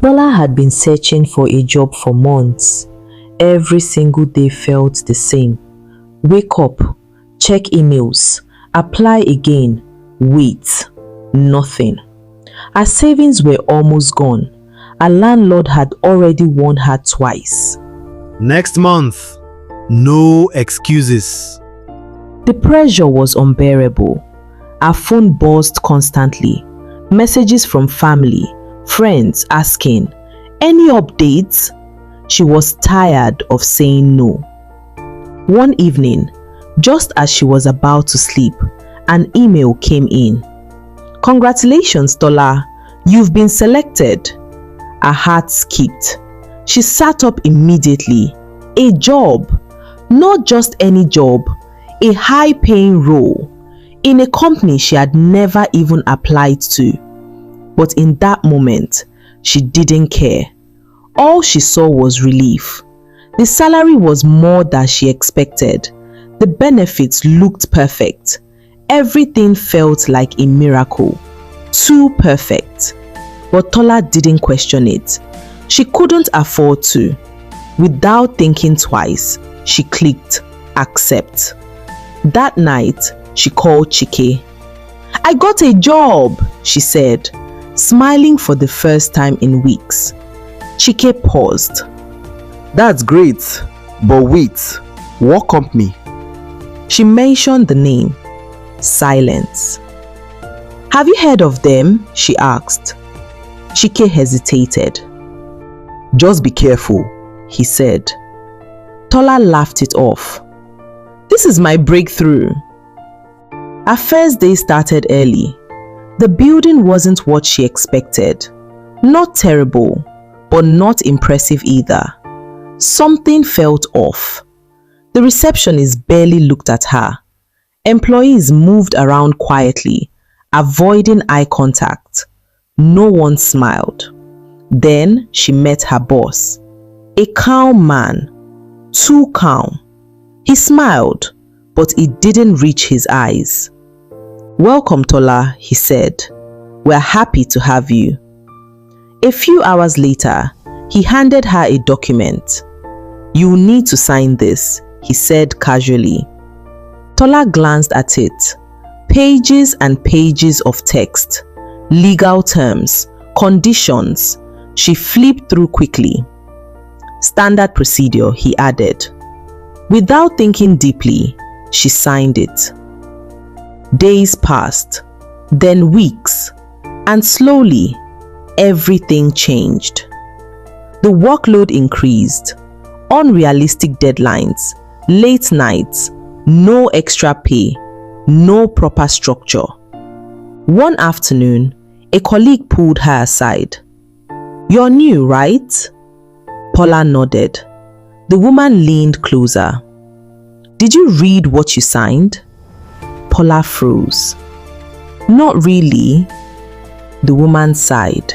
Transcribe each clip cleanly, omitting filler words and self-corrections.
Tola had been searching for a job for months. Every single day felt the same. Wake up, check emails, apply again, wait, nothing. Her savings were almost gone. Her landlord had already warned her twice. Next month, no excuses. The pressure was unbearable. Her phone buzzed constantly. Messages from family, friends asking, "Any updates?" She was tired of saying no. One evening, just as she was about to sleep, an email came in. "Congratulations, Tola. You've been selected." Her heart skipped. She sat up immediately. A job. Not just any job. A high-paying role. In a company she had never even applied to. But in that moment, she didn't care. All she saw was relief. The salary was more than she expected. The benefits looked perfect. Everything felt like a miracle. Too perfect. But Tola didn't question it. She couldn't afford to. Without thinking twice, she clicked accept. That night, she called Chike. "I got a job," she said, smiling for the first time in weeks. Chike paused. That's great, but wait, what company? She mentioned the name. Silence. "Have you heard of them?" she asked. Chike hesitated. "Just be careful," he said. Tola laughed it off. "This is my breakthrough." Her first day started early. The building wasn't what she expected. Not terrible, but not impressive either. Something felt off. The receptionist barely looked at her. Employees moved around quietly, avoiding eye contact. No one smiled. Then she met her boss. A calm man. Too calm. He smiled, but it didn't reach his eyes. "Welcome, Tola," he said. "We're happy to have you." A few hours later, he handed her a document. "You'll need to sign this," he said casually. Tola glanced at it. Pages and pages of text. Legal terms, conditions. She flipped through quickly. "Standard procedure," he added. Without thinking deeply, she signed it. Days passed, then weeks, and slowly, everything changed. The workload increased. Unrealistic deadlines, late nights, no extra pay, no proper structure. One afternoon, a colleague pulled her aside. "You're new, right?" Tola nodded. The woman leaned closer. "Did you read what you signed?" Tola froze. "Not really." The woman sighed.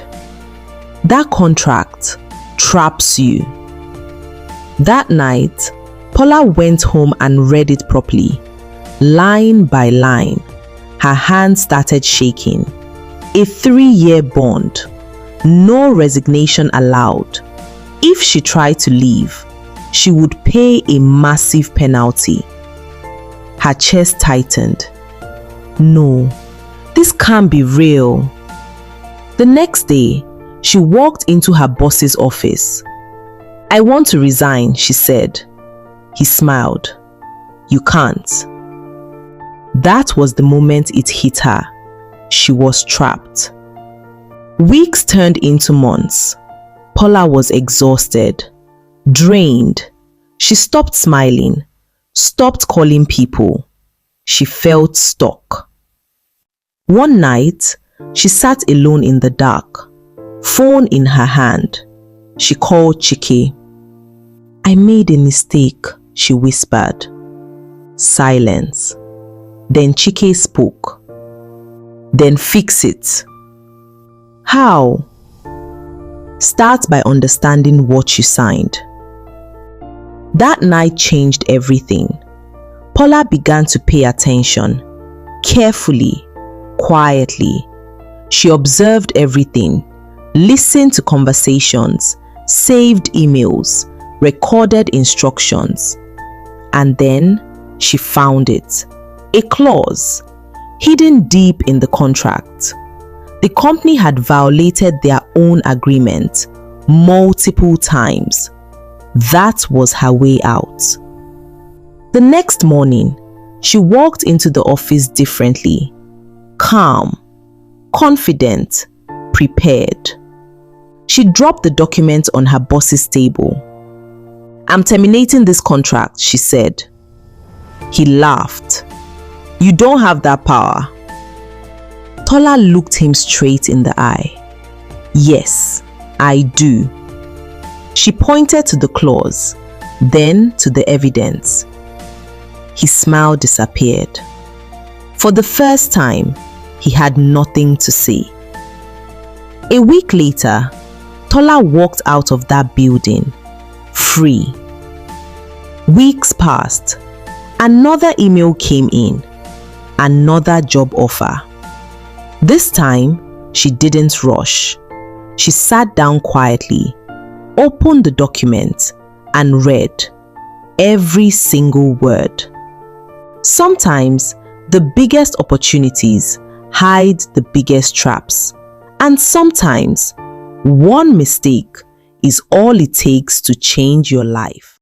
"That contract traps you." That night, Tola went home and read it properly, line by line. Her hands started shaking. A 3-year bond. No resignation allowed. If she tried to leave, she would pay a massive penalty. Her chest tightened. No, this can't be real. The next day, she walked into her boss's office. "I want to resign," she said. He smiled. "You can't." That was the moment it hit her. She was trapped. Weeks turned into months. Tola was exhausted, drained. She stopped smiling, stopped calling people. She felt stuck. One night, she sat alone in the dark, phone in her hand. She called Chike. "I made a mistake," she whispered. Silence. Then Chike spoke. "Then fix it." "How?" "Start by understanding what you signed." That night changed everything. Tola began to pay attention, carefully, quietly. She observed everything, listened to conversations, saved emails, recorded instructions. And then she found it. A clause, hidden deep in the contract. The company had violated their own agreement multiple times. That was her way out. The next morning, she walked into the office differently. Calm, confident, prepared. She dropped the document on her boss's table. "I'm terminating this contract," she said. He laughed. "You don't have that power." Tola looked him straight in the eye. "Yes, I do." She pointed to the clause, then to the evidence. His smile disappeared. For the first time, he had nothing to say. A week later, Tola walked out of that building, free. Weeks passed. Another email came in. Another job offer. This time, she didn't rush. She sat down quietly, opened the document, and read every single word. Sometimes, the biggest opportunities hide the biggest traps. And sometimes, one mistake is all it takes to change your life.